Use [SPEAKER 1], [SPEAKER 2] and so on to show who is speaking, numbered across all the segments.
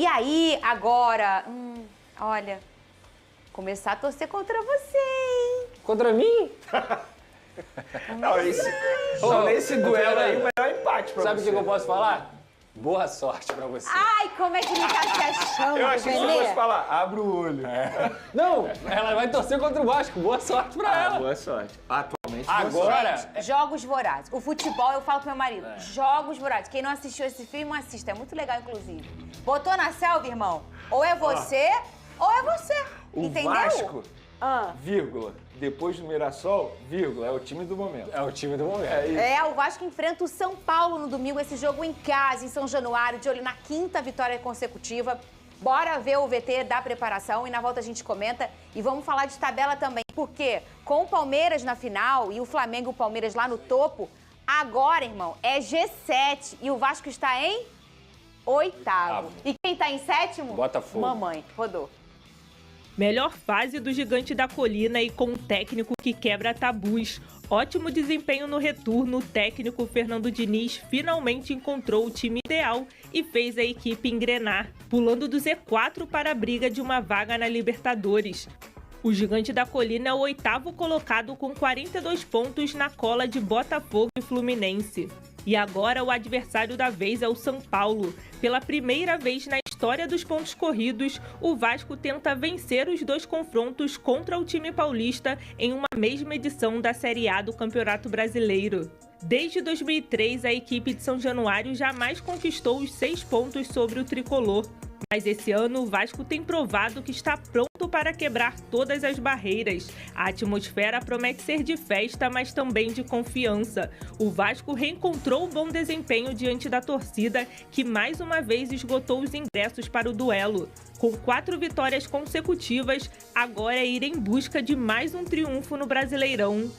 [SPEAKER 1] E aí, agora, olha, começar a torcer contra você, hein?
[SPEAKER 2] Contra mim?
[SPEAKER 3] Não, esse duelo aí, o melhor empate pra
[SPEAKER 2] Sabe o
[SPEAKER 3] você.
[SPEAKER 2] que eu posso falar? Boa sorte pra você.
[SPEAKER 1] Ai, como é que ele tá se achando,
[SPEAKER 3] Eu achei que você
[SPEAKER 1] Benê?
[SPEAKER 3] fosse falar, abre o olho.
[SPEAKER 2] Não, ela vai torcer contra o Vasco. Boa sorte pra ela.
[SPEAKER 3] Boa sorte. Atualmente, boa sorte.
[SPEAKER 2] Agora,
[SPEAKER 1] Jogos Vorazes. O futebol, eu falo pro meu marido, Jogos Vorazes. Quem não assistiu esse filme, assista. É muito legal, inclusive. Botou na selva, irmão? Ou é você, ou é você.
[SPEAKER 3] O
[SPEAKER 1] Entendeu?
[SPEAKER 3] Vasco, vírgula, depois do Mirassol, vírgula, é o time do momento.
[SPEAKER 2] é o time do momento.
[SPEAKER 3] É isso.
[SPEAKER 1] O Vasco enfrenta o São Paulo no domingo, esse jogo em casa, em São Januário, de olho na 5ª vitória consecutiva. Bora ver o VT da preparação e na volta a gente comenta. E vamos falar de tabela também, porque com o Palmeiras na final e o Flamengo e o Palmeiras lá no topo, agora, irmão, é G7 e o Vasco está em 8º. E quem está em 7º?
[SPEAKER 2] Botafogo.
[SPEAKER 1] Mamãe, rodou.
[SPEAKER 4] Melhor fase do Gigante da Colina e com um técnico que quebra tabus. Ótimo desempenho no retorno, o técnico Fernando Diniz finalmente encontrou o time ideal e fez a equipe engrenar, pulando do Z4 para a briga de uma vaga na Libertadores. O Gigante da Colina é o 8º colocado com 42 pontos na cola de Botafogo e Fluminense. E agora o adversário da vez é o São Paulo. Pela primeira vez na história dos pontos corridos, o Vasco tenta vencer os 2 confrontos contra o time paulista em uma mesma edição da Série A do Campeonato Brasileiro. Desde 2003, a equipe de São Januário jamais conquistou os 6 pontos sobre o tricolor. Mas esse ano o Vasco tem provado que está pronto para quebrar todas as barreiras. A atmosfera promete ser de festa, mas também de confiança. O Vasco reencontrou o bom desempenho diante da torcida, que mais uma vez esgotou os ingressos para o duelo. Com 4 vitórias consecutivas, agora é ir em busca de mais um triunfo no Brasileirão.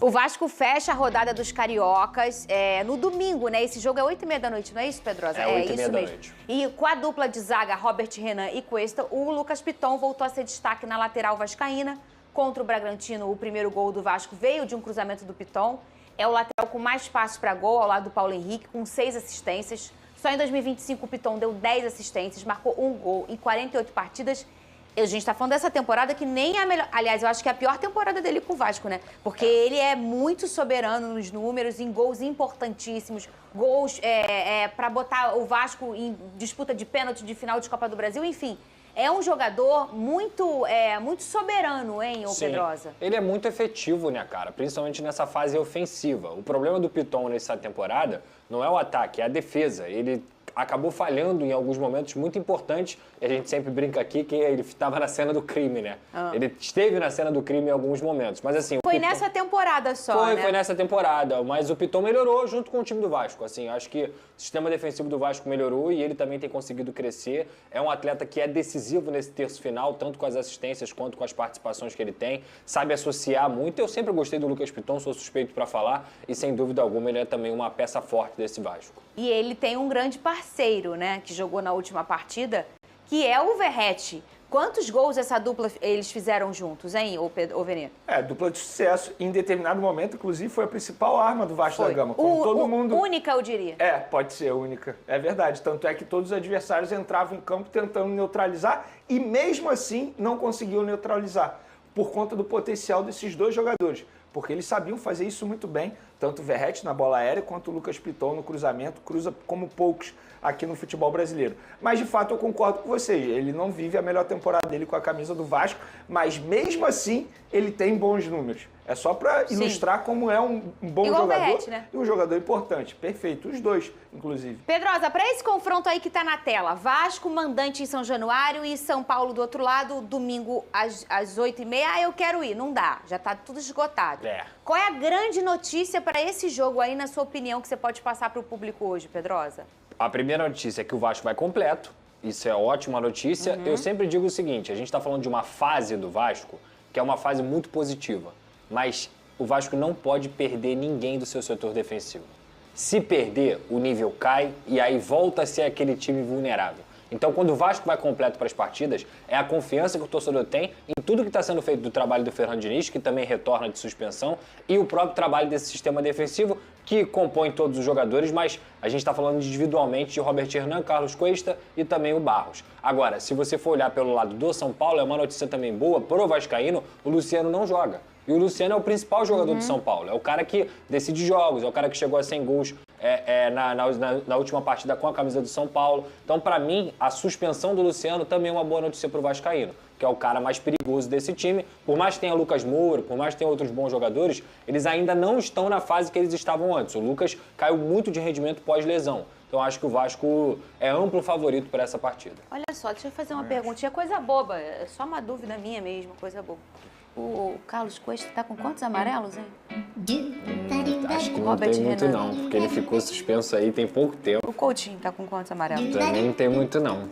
[SPEAKER 1] O Vasco fecha a rodada dos cariocas no domingo, né? Esse jogo é 8h30 da noite, não é isso, Pedrosa?
[SPEAKER 2] É 8h30 da noite.
[SPEAKER 1] E com a dupla de zaga, Robert Renan e Cuesta, o Lucas Piton voltou a ser destaque na lateral vascaína. Contra o Bragantino, o primeiro gol do Vasco veio de um cruzamento do Piton. É o lateral com mais passos para gol, ao lado do Paulo Henrique, com 6 assistências. Só em 2025 o Piton deu 10 assistências, marcou 1 gol em 48 partidas. A gente tá falando dessa temporada que nem é a melhor... Aliás, eu acho que é a pior temporada dele com o Vasco, né? Porque ele é muito soberano nos números, em gols importantíssimos. Gols para botar o Vasco em disputa de pênalti de final de Copa do Brasil. Enfim, é um jogador muito soberano, hein, ô Pedrosa?
[SPEAKER 2] Ele é muito efetivo, né, cara? Principalmente nessa fase ofensiva. O problema do Piton nessa temporada não é o ataque, é a defesa. Ele acabou falhando em alguns momentos muito importantes. E a gente sempre brinca aqui que ele estava na cena do crime, né? Ele esteve na cena do crime em alguns momentos. Mas assim...
[SPEAKER 1] Foi nessa temporada só, né?
[SPEAKER 2] Foi nessa temporada. Mas o Piton melhorou junto com o time do Vasco. Assim, acho que o sistema defensivo do Vasco melhorou e ele também tem conseguido crescer. É um atleta que é decisivo nesse terço final, tanto com as assistências quanto com as participações que ele tem. Sabe associar muito. Eu sempre gostei do Lucas Piton, sou suspeito para falar. E sem dúvida alguma ele é também uma peça forte desse Vasco.
[SPEAKER 1] E ele tem um grande parceiro, né, que jogou na última partida, que é o Verratti. Quantos gols essa dupla eles fizeram juntos, hein, ô Venê?
[SPEAKER 3] Dupla de sucesso. Em determinado momento, inclusive, foi a principal arma do Vasco da Gama. Como todo mundo...
[SPEAKER 1] Única, eu diria.
[SPEAKER 3] Pode ser única. É verdade. Tanto é que todos os adversários entravam em campo tentando neutralizar e mesmo assim não conseguiam neutralizar por conta do potencial desses 2 jogadores. Porque eles sabiam fazer isso muito bem, tanto o Verratti na bola aérea quanto o Lucas Piton no cruzamento, cruza como poucos aqui no futebol brasileiro. Mas, de fato, eu concordo com vocês, ele não vive a melhor temporada dele com a camisa do Vasco, mas mesmo assim ele tem bons números. É só para ilustrar como é um bom
[SPEAKER 1] igual
[SPEAKER 3] jogador
[SPEAKER 1] Verratti, né?
[SPEAKER 3] E um jogador importante. Perfeito, os 2, inclusive.
[SPEAKER 1] Pedrosa, para esse confronto aí que tá na tela, Vasco, mandante em São Januário e São Paulo do outro lado, domingo às 8h30, eu quero ir. Não dá, já tá tudo esgotado. Qual é a grande notícia para esse jogo aí, na sua opinião, que você pode passar para o público hoje, Pedrosa?
[SPEAKER 2] A primeira notícia é que o Vasco vai completo. Isso é ótima notícia. Eu sempre digo o seguinte, a gente está falando de uma fase do Vasco que é uma fase muito positiva. Mas o Vasco não pode perder ninguém do seu setor defensivo. Se perder, o nível cai e aí volta a ser aquele time vulnerável. Então, quando o Vasco vai completo para as partidas, é a confiança que o torcedor tem em tudo que está sendo feito do trabalho do Fernando Diniz, que também retorna de suspensão, e o próprio trabalho desse sistema defensivo, que compõe todos os jogadores, mas a gente está falando individualmente de Robert Hernan, Carlos Cuesta e também o Barros. Agora, se você for olhar pelo lado do São Paulo, é uma notícia também boa, pro vascaíno, o Luciano não joga. E o Luciano é o principal jogador do São Paulo, é o cara que decide jogos, é o cara que chegou a 100 gols na última partida com a camisa do São Paulo. Então, para mim, a suspensão do Luciano também é uma boa notícia pro vascaíno, que é o cara mais perigoso desse time. Por mais que tenha Lucas Moura, por mais que tenha outros bons jogadores, eles ainda não estão na fase que eles estavam antes. O Lucas caiu muito de rendimento pós-lesão. Então, acho que o Vasco é amplo favorito para essa partida.
[SPEAKER 1] Olha só, deixa eu fazer uma perguntinha, coisa boba, é só uma dúvida minha mesmo, coisa boba. O Carlos Cuesta tá com quantos amarelos, hein?
[SPEAKER 2] Acho que não
[SPEAKER 1] Robert
[SPEAKER 2] tem muito
[SPEAKER 1] Renan.
[SPEAKER 2] não, porque ele ficou suspenso aí tem pouco tempo.
[SPEAKER 1] O Coutinho tá com quantos amarelos?
[SPEAKER 2] Também não tem muito não.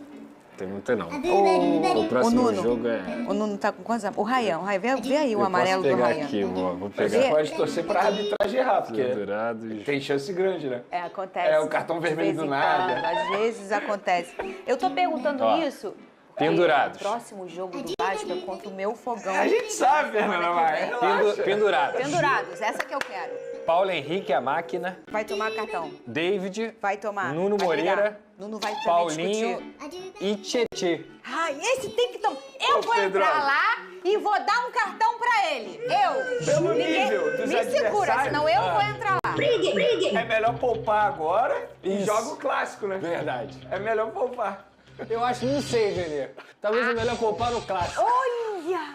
[SPEAKER 2] Tem muito não. O
[SPEAKER 1] O
[SPEAKER 2] próximo
[SPEAKER 1] Nuno.
[SPEAKER 2] jogo é...
[SPEAKER 1] O Nuno tá com quantos amarelos? O Rayan, vê aí o
[SPEAKER 2] Eu
[SPEAKER 1] amarelo
[SPEAKER 2] posso
[SPEAKER 1] do
[SPEAKER 2] pegar
[SPEAKER 1] Rayan.
[SPEAKER 2] aqui, vou
[SPEAKER 3] Mas
[SPEAKER 2] pegar.
[SPEAKER 3] você pode torcer pra arbitragem errar, porque
[SPEAKER 2] Pendurados.
[SPEAKER 3] tem chance grande, né?
[SPEAKER 1] É, acontece.
[SPEAKER 3] É, o cartão
[SPEAKER 1] de
[SPEAKER 3] vermelho
[SPEAKER 1] vez
[SPEAKER 3] do
[SPEAKER 1] em
[SPEAKER 3] nada.
[SPEAKER 1] quando, às vezes acontece. Eu tô perguntando
[SPEAKER 2] Ó,
[SPEAKER 1] isso...
[SPEAKER 2] pendurados.
[SPEAKER 1] O próximo jogo do Vasco é contra o meu fogão.
[SPEAKER 3] A gente sabe, Fernanda Maia. Relaxa.
[SPEAKER 2] Pendurados.
[SPEAKER 1] Pendurados, essa que eu quero.
[SPEAKER 2] Paulo Henrique, a máquina.
[SPEAKER 1] Vai tomar cartão.
[SPEAKER 2] David.
[SPEAKER 1] Vai tomar.
[SPEAKER 2] Nuno
[SPEAKER 1] Vai
[SPEAKER 2] Moreira.
[SPEAKER 1] pegar. Nuno vai também
[SPEAKER 2] Paulinho
[SPEAKER 1] discutir.
[SPEAKER 2] e Tietê.
[SPEAKER 1] Ai, esse tem que tomar. Eu
[SPEAKER 3] Ô,
[SPEAKER 1] vou
[SPEAKER 3] Pedro.
[SPEAKER 1] entrar lá e vou dar um cartão pra ele. Eu.
[SPEAKER 3] Pelo nível dos
[SPEAKER 1] me segura,
[SPEAKER 3] adversários.
[SPEAKER 1] senão eu vou entrar lá.
[SPEAKER 3] É melhor poupar agora e
[SPEAKER 2] Isso.
[SPEAKER 3] joga o clássico, né?
[SPEAKER 2] Verdade.
[SPEAKER 3] É melhor poupar.
[SPEAKER 2] Eu acho, não sei, Venê. Talvez é melhor poupar no clássico.
[SPEAKER 1] Olha!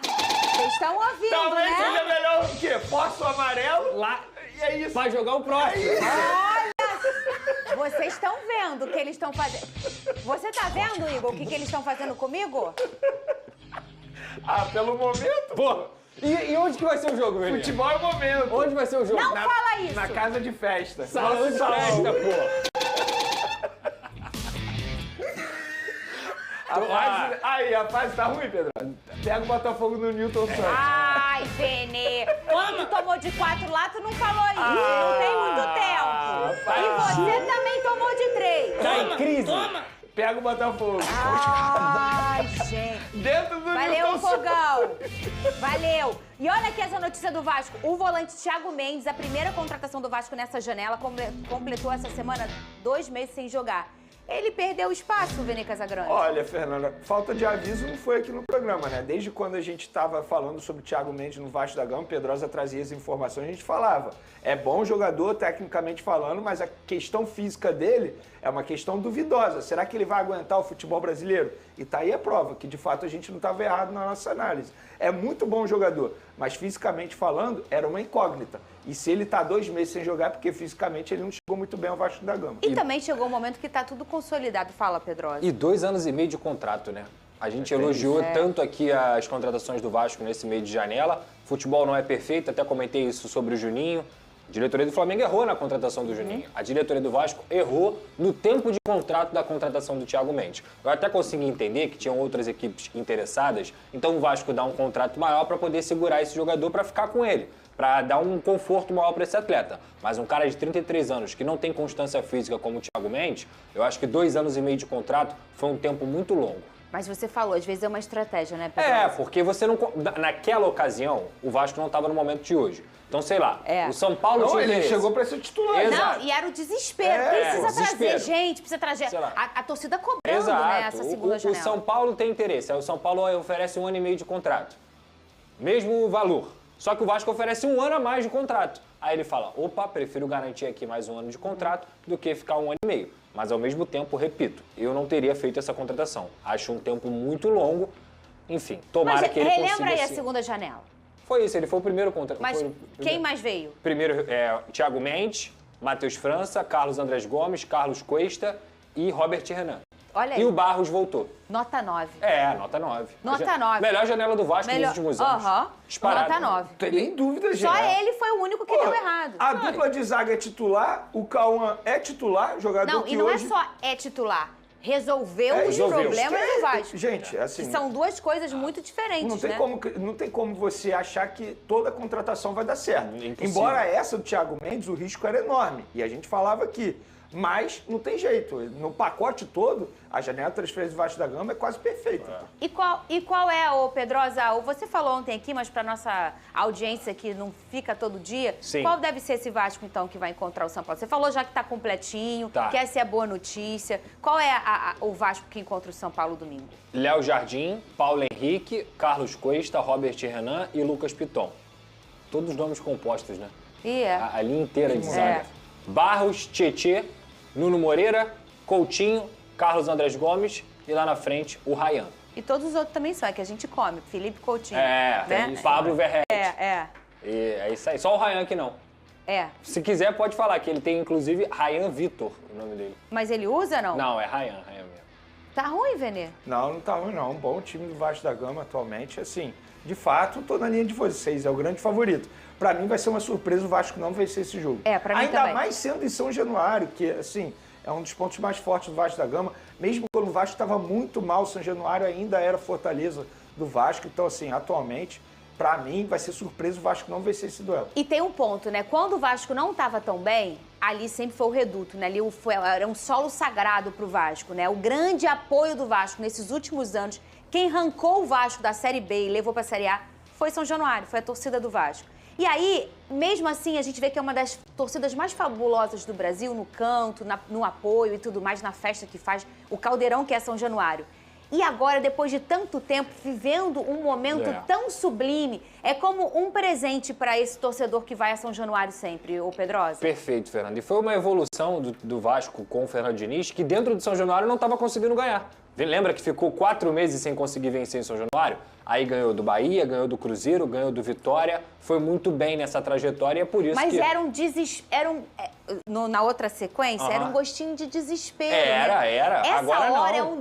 [SPEAKER 1] Vocês estão ouvindo,
[SPEAKER 3] Talvez
[SPEAKER 1] né?
[SPEAKER 3] seja melhor o quê? Força o amarelo
[SPEAKER 2] Lá,
[SPEAKER 3] e é isso.
[SPEAKER 2] vai jogar o próximo.
[SPEAKER 1] Olha! Vocês estão vendo o que eles estão fazendo. Você tá vendo, Igor, o que eles estão fazendo comigo?
[SPEAKER 3] Ah, pelo momento,
[SPEAKER 2] Pô, e onde que vai ser o jogo, Venê?
[SPEAKER 3] futebol é o momento.
[SPEAKER 2] Onde vai ser o jogo?
[SPEAKER 1] Não fala isso!
[SPEAKER 3] Na casa de festa.
[SPEAKER 2] Salão de festa, pô.
[SPEAKER 3] A fase tá ruim, Pedro. Pega o Botafogo no Newton Santos.
[SPEAKER 1] Ai, Venê! Quando tu tomou de 4 lá, tu não falou isso. Não tem muito tempo. E você também tomou de 3.
[SPEAKER 2] Tá em crise.
[SPEAKER 3] Pega o Botafogo.
[SPEAKER 1] Ai, gente.
[SPEAKER 3] Dentro do
[SPEAKER 1] Valeu,
[SPEAKER 3] Newton Santos.
[SPEAKER 1] fogão. Valeu. E olha aqui essa notícia do Vasco. O volante Thiago Mendes, a primeira contratação do Vasco nessa janela, completou essa semana 2 meses sem jogar. Ele perdeu espaço, Venê Casagrande.
[SPEAKER 3] Olha, Fernanda, falta de aviso não foi aqui no programa, né? Desde quando a gente estava falando sobre o Thiago Mendes no Vasco da Gama, Pedrosa trazia as informações, a gente falava. É bom jogador, tecnicamente falando, mas a questão física dele é uma questão duvidosa. Será que ele vai aguentar o futebol brasileiro? E tá aí a prova, que de fato a gente não estava errado na nossa análise. É muito bom jogador, mas fisicamente falando, era uma incógnita. E se ele tá 2 meses sem jogar, é porque fisicamente ele não chegou muito bem ao Vasco da Gama.
[SPEAKER 1] E também chegou o momento que tá tudo consolidado. Fala, Pedrosa.
[SPEAKER 2] E 2 anos e meio de contrato, né? A gente elogiou tanto aqui as contratações do Vasco nesse meio de janela. Futebol não é perfeito, até comentei isso sobre o Juninho. A diretoria do Flamengo errou na contratação do Juninho. A diretoria do Vasco errou no tempo de contrato da contratação do Thiago Mendes. Eu até consegui entender que tinham outras equipes interessadas, então o Vasco dá um contrato maior para poder segurar esse jogador para ficar com ele, para dar um conforto maior para esse atleta. Mas um cara de 33 anos que não tem constância física como o Thiago Mendes, eu acho que 2 anos e meio de contrato foi um tempo muito longo.
[SPEAKER 1] Mas você falou, às vezes é uma estratégia, né, Pedrosa?
[SPEAKER 2] É, porque você não... Naquela ocasião, o Vasco não estava no momento de hoje. Então, sei lá, o São Paulo
[SPEAKER 3] Não,
[SPEAKER 2] tinha
[SPEAKER 3] ele
[SPEAKER 2] interesse.
[SPEAKER 3] chegou para ser titular.
[SPEAKER 2] Exato.
[SPEAKER 1] Não, e era o desespero. Precisa
[SPEAKER 2] desespero.
[SPEAKER 1] trazer gente, precisa trazer...
[SPEAKER 2] Sei lá.
[SPEAKER 1] A torcida cobrando, né, essa segunda
[SPEAKER 2] o
[SPEAKER 1] janela.
[SPEAKER 2] São Paulo tem interesse. Aí o São Paulo oferece 1 ano e meio de contrato. Mesmo valor. Só que o Vasco oferece 1 ano a mais de contrato. Aí ele fala, opa, prefiro garantir aqui mais 1 ano de contrato do que ficar 1 ano e meio. Mas ao mesmo tempo, repito, eu não teria feito essa contratação. Acho um tempo muito longo. Enfim, tomara
[SPEAKER 1] Mas
[SPEAKER 2] que ele consiga...
[SPEAKER 1] relembra aí a
[SPEAKER 2] sim.
[SPEAKER 1] segunda janela.
[SPEAKER 2] Foi isso, ele foi o primeiro contrato.
[SPEAKER 1] Mas quem mais veio?
[SPEAKER 2] Primeiro, Thiago Mendes, Matheus França, Carlos Andrés Gomes, Carlos Cuesta e Robert Renan.
[SPEAKER 1] Olha aí.
[SPEAKER 2] E o Barros voltou.
[SPEAKER 1] Nota 9.
[SPEAKER 2] Nota 9.
[SPEAKER 1] Nota 9.
[SPEAKER 2] Melhor janela do Vasco nos últimos anos. Disparado.
[SPEAKER 1] Nota 9.
[SPEAKER 3] Não tem nem dúvida, gente.
[SPEAKER 1] Só ele foi o único que deu errado.
[SPEAKER 3] A dupla de zaga é titular, o Cauã é titular, jogador
[SPEAKER 1] Não,
[SPEAKER 3] que
[SPEAKER 1] e não
[SPEAKER 3] hoje...
[SPEAKER 1] é só titular. Resolveu os
[SPEAKER 2] resolveu.
[SPEAKER 1] problemas do Vasco.
[SPEAKER 3] Gente, assim...
[SPEAKER 1] Que são duas coisas muito diferentes,
[SPEAKER 3] Não tem como você achar que toda contratação vai dar certo.
[SPEAKER 2] Impossível.
[SPEAKER 3] Embora essa do Thiago Mendes, o risco era enorme. E a gente falava aqui, Mas não tem jeito. No pacote todo, a janela de transferência do Vasco da Gama é quase perfeita.
[SPEAKER 1] E qual é, ô Pedrosa, você falou ontem aqui, mas para nossa audiência que não fica todo dia,
[SPEAKER 2] Sim.
[SPEAKER 1] Qual deve ser esse Vasco, então, que vai encontrar o São Paulo? Você falou já que está completinho, que essa é a boa notícia. Qual é o Vasco que encontra o São Paulo domingo?
[SPEAKER 2] Léo Jardim, Paulo Henrique, Carlos Cuesta, Robert Renan e Lucas Piton. Todos os nomes compostos, né? A linha inteira de zaga. Barros, Tietê, Nuno Moreira, Coutinho, Carlos Andrés Gomes e lá na frente o Ryan.
[SPEAKER 1] E todos os outros também são, é que a gente come. Felipe Coutinho.
[SPEAKER 2] Tem Pablo Verrete.
[SPEAKER 1] E
[SPEAKER 2] é isso aí. Só o Ryan que não. Se quiser, pode falar que ele tem, inclusive, Ryan Vitor, o nome dele.
[SPEAKER 1] Mas ele usa, não?
[SPEAKER 2] Não, é Ryan mesmo.
[SPEAKER 1] Tá ruim, Venê?
[SPEAKER 3] Não tá ruim, não. Um bom time do Vasco da Gama atualmente, assim, de fato, tô na linha de vocês, é o grande favorito. Pra mim vai ser uma surpresa o Vasco não vencer esse jogo.
[SPEAKER 1] Pra mim
[SPEAKER 3] ainda
[SPEAKER 1] também.
[SPEAKER 3] mais sendo em São Januário, que, assim, é um dos pontos mais fortes do Vasco da Gama. Mesmo quando o Vasco estava muito mal, São Januário ainda era fortaleza do Vasco. Então, assim, atualmente, pra mim, vai ser surpresa o Vasco não vencer esse duelo.
[SPEAKER 1] E tem um ponto, né? Quando o Vasco não estava tão bem, ali sempre foi o reduto, né? Ali era um solo sagrado pro Vasco, né? O grande apoio do Vasco nesses últimos anos, quem arrancou o Vasco da Série B e levou pra Série A foi São Januário, foi a torcida do Vasco. E aí, mesmo assim, a gente vê que é uma das torcidas mais fabulosas do Brasil, no canto, no apoio e tudo mais, na festa que faz, o caldeirão que é São Januário. E agora, depois de tanto tempo, vivendo um momento tão sublime, é como um presente para esse torcedor que vai a São Januário sempre, ô Pedrosa.
[SPEAKER 2] Perfeito, Fernando. E foi uma evolução do Vasco com o Fernando Diniz, que dentro de São Januário não estava conseguindo ganhar. Lembra que ficou 4 meses sem conseguir vencer em São Januário? Aí ganhou do Bahia, ganhou do Cruzeiro, ganhou do Vitória. Foi muito bem nessa trajetória e é por isso
[SPEAKER 1] Mas
[SPEAKER 2] que...
[SPEAKER 1] na outra sequência, era um gostinho de desespero.
[SPEAKER 2] Era.
[SPEAKER 1] Essa
[SPEAKER 2] Agora
[SPEAKER 1] hora
[SPEAKER 2] não.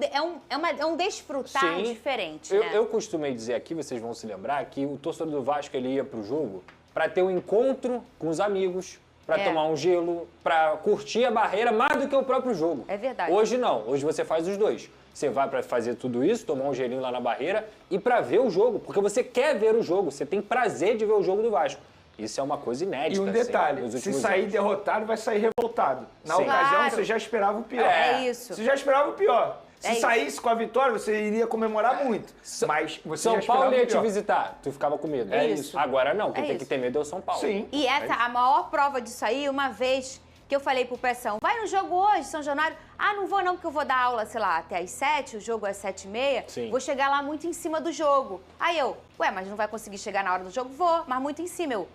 [SPEAKER 1] é um desfrutar diferente, né?
[SPEAKER 2] Eu costumei dizer aqui, vocês vão se lembrar, que o torcedor do Vasco ele ia pro jogo para ter um encontro com os amigos, para tomar um gelo, para curtir a barreira mais do que o próprio jogo.
[SPEAKER 1] É verdade.
[SPEAKER 2] Hoje não, hoje você faz os dois. Você vai para fazer tudo isso, tomar um gelinho lá na barreira e para ver o jogo, porque você quer ver o jogo, você tem prazer de ver o jogo do Vasco. Isso é uma coisa inédita.
[SPEAKER 3] E um detalhe, se sair derrotado, vai sair revoltado. Na ocasião, você já esperava o pior.
[SPEAKER 1] É isso.
[SPEAKER 3] Você já esperava o pior. Se saísse com a vitória, você iria comemorar muito. Mas você
[SPEAKER 2] São
[SPEAKER 3] já esperava
[SPEAKER 2] Paulo ia
[SPEAKER 3] o pior.
[SPEAKER 2] te visitar, tu ficava com medo.
[SPEAKER 1] É isso.
[SPEAKER 2] Agora não, quem tem que ter medo é o São Paulo.
[SPEAKER 3] Sim.
[SPEAKER 1] E a maior prova disso aí, uma vez que eu falei pro Peção, vai no jogo hoje, São Januário. Não vou não, porque eu vou dar aula, sei lá, até às 7, o jogo é 7h30.
[SPEAKER 2] Sim.
[SPEAKER 1] Vou chegar lá muito em cima do jogo. Aí eu, mas não vai conseguir chegar na hora do jogo? Vou, mas muito em cima. Eu,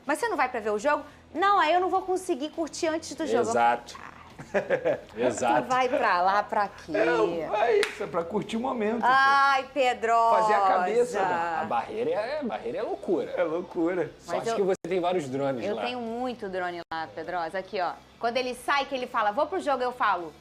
[SPEAKER 1] mas você não vai pra ver o jogo? Não, aí eu não vou conseguir curtir antes do jogo.
[SPEAKER 2] Exato. Exato.
[SPEAKER 1] Tu vai pra lá pra quê?
[SPEAKER 3] Isso é pra curtir o momento.
[SPEAKER 1] Ai, Pedrosa.
[SPEAKER 3] Fazer a cabeça, né?
[SPEAKER 2] A barreira é loucura.
[SPEAKER 3] É loucura.
[SPEAKER 2] Só acho que você tem vários drones lá.
[SPEAKER 1] Eu tenho muito drone lá, Pedrosa. Aqui, ó. Quando ele sai, que ele fala, vou pro jogo, eu falo,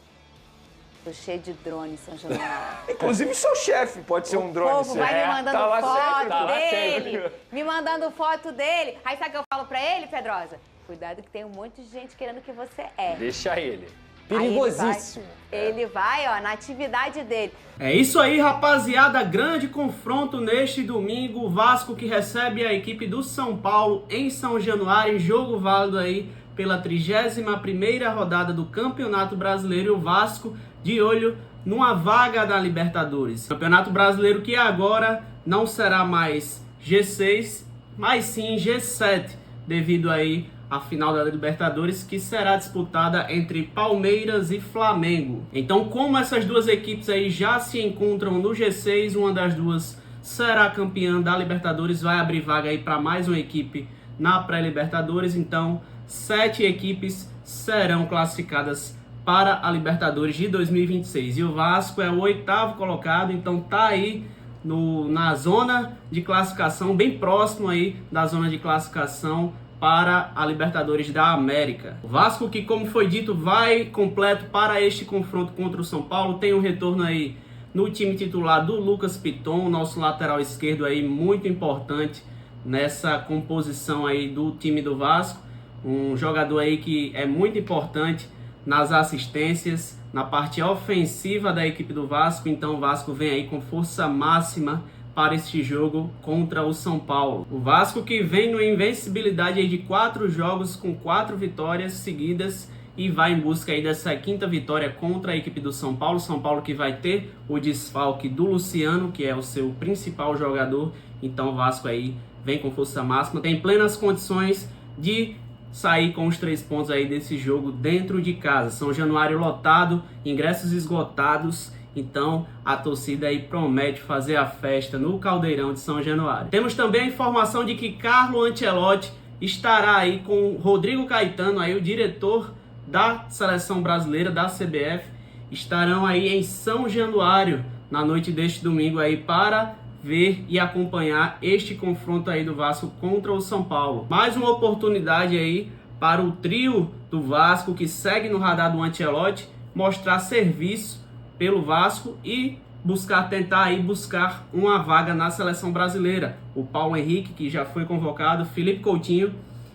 [SPEAKER 1] tô cheio de drone, São Januário.
[SPEAKER 3] Inclusive seu chefe pode ser um drone.
[SPEAKER 1] O povo vai me mandando
[SPEAKER 3] tá lá
[SPEAKER 1] foto
[SPEAKER 3] sempre,
[SPEAKER 2] tá lá
[SPEAKER 1] dele,
[SPEAKER 2] sempre.
[SPEAKER 1] me mandando foto dele. Aí sabe o que eu falo pra ele, Pedrosa? Cuidado que tem um monte de gente querendo que você
[SPEAKER 2] Deixa ele.
[SPEAKER 1] Aí
[SPEAKER 2] Perigosíssimo.
[SPEAKER 1] Ele vai, ó, na atividade dele.
[SPEAKER 5] É isso aí, rapaziada. Grande confronto neste domingo. O Vasco que recebe a equipe do São Paulo em São Januário. Jogo válido aí pela 31ª rodada do Campeonato Brasileiro. E o Vasco de olho numa vaga da Libertadores. Campeonato Brasileiro que agora não será mais G6, mas sim G7, devido aí à final da Libertadores, que será disputada entre Palmeiras e Flamengo. Então, como essas duas equipes aí já se encontram no G6, uma das duas será campeã da Libertadores, vai abrir vaga aí para mais uma equipe na pré-Libertadores. Então, 7 equipes serão classificadas para a Libertadores de 2026. E o Vasco é o 8º colocado, então tá aí na zona de classificação, bem próximo aí da zona de classificação para a Libertadores da América. O Vasco que, como foi dito, vai completo para este confronto contra o São Paulo. Tem um retorno aí no time titular do Lucas Piton, nosso lateral esquerdo aí muito importante nessa composição aí do time do Vasco. Um jogador aí que é muito importante nas assistências, na parte ofensiva da equipe do Vasco. Então o Vasco vem aí com força máxima para este jogo contra o São Paulo. O Vasco que vem numa invencibilidade aí de 4 jogos com 4 vitórias seguidas e vai em busca aí dessa quinta vitória contra a equipe do São Paulo. São Paulo que vai ter o desfalque do Luciano, que é o seu principal jogador. Então o Vasco aí vem com força máxima, tem plenas condições de sair com os 3 pontos aí desse jogo dentro de casa. São Januário lotado, ingressos esgotados, então a torcida aí promete fazer a festa no Caldeirão de São Januário. Temos também a informação de que Carlo Ancelotti estará aí com Rodrigo Caetano, aí o diretor da Seleção Brasileira, da CBF, estarão aí em São Januário na noite deste domingo aí para ver e acompanhar este confronto aí do Vasco contra o São Paulo. Mais uma oportunidade aí para o trio do Vasco que segue no radar do Ancelotti mostrar serviço pelo Vasco e tentar uma vaga na Seleção Brasileira. O Paulo Henrique, que já foi convocado, Felipe Coutinho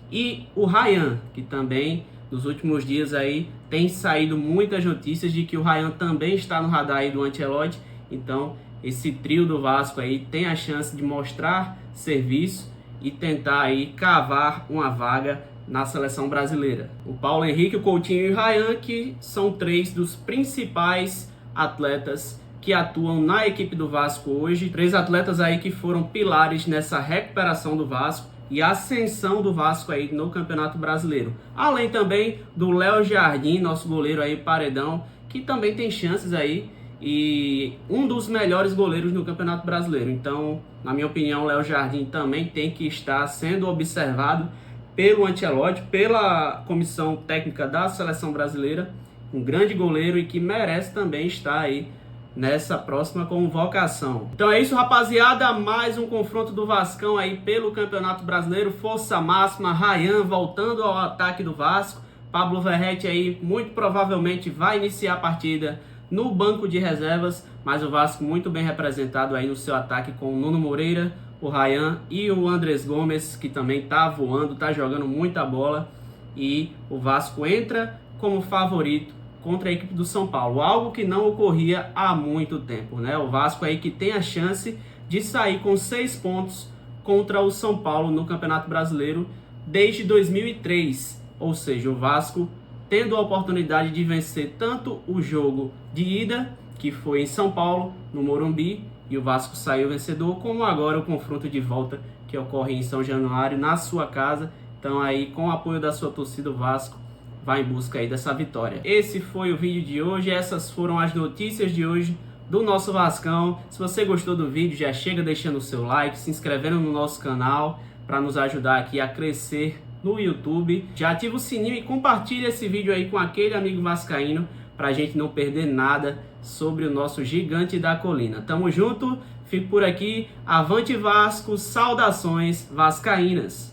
[SPEAKER 5] e o Ryan, que também nos últimos dias aí tem saído muitas notícias de que o Ryan também está no radar aí do Ancelotti. Então esse trio do Vasco aí tem a chance de mostrar serviço e tentar aí cavar uma vaga na Seleção Brasileira. O Paulo Henrique, o Coutinho e o Ryan, que são 3 dos principais atletas que atuam na equipe do Vasco hoje. 3 atletas aí que foram pilares nessa recuperação do Vasco e ascensão do Vasco aí no Campeonato Brasileiro. Além também do Léo Jardim, nosso goleiro aí paredão, que também tem chances aí e um dos melhores goleiros no Campeonato Brasileiro. Então, na minha opinião, o Léo Jardim também tem que estar sendo observado pelo Ancelotti, pela comissão técnica da Seleção Brasileira. Um grande goleiro e que merece também estar aí nessa próxima convocação. Então é isso, rapaziada, mais um confronto do Vascão aí pelo Campeonato Brasileiro, força máxima, Ryan voltando ao ataque do Vasco, Pablo Verratti aí muito provavelmente vai iniciar a partida no banco de reservas, mas o Vasco muito bem representado aí no seu ataque com o Nuno Moreira, o Ryan e o Andrés Gomes, que também tá voando, tá jogando muita bola, e o Vasco entra como favorito contra a equipe do São Paulo, algo que não ocorria há muito tempo, né? O Vasco aí que tem a chance de sair com 6 pontos contra o São Paulo no Campeonato Brasileiro desde 2003, ou seja, o Vasco tendo a oportunidade de vencer tanto o jogo de ida, que foi em São Paulo, no Morumbi, e o Vasco saiu vencedor, como agora o confronto de volta que ocorre em São Januário, na sua casa. Então aí, com o apoio da sua torcida, o Vasco vai em busca aí dessa vitória. Esse foi o vídeo de hoje, essas foram as notícias de hoje do nosso Vascão. Se você gostou do vídeo, já chega deixando o seu like, se inscrevendo no nosso canal para nos ajudar aqui a crescer no YouTube. Já ativa o sininho e compartilha esse vídeo aí com aquele amigo vascaíno para a gente não perder nada sobre o nosso gigante da colina. Tamo junto, fico por aqui, avante Vasco, saudações vascaínas!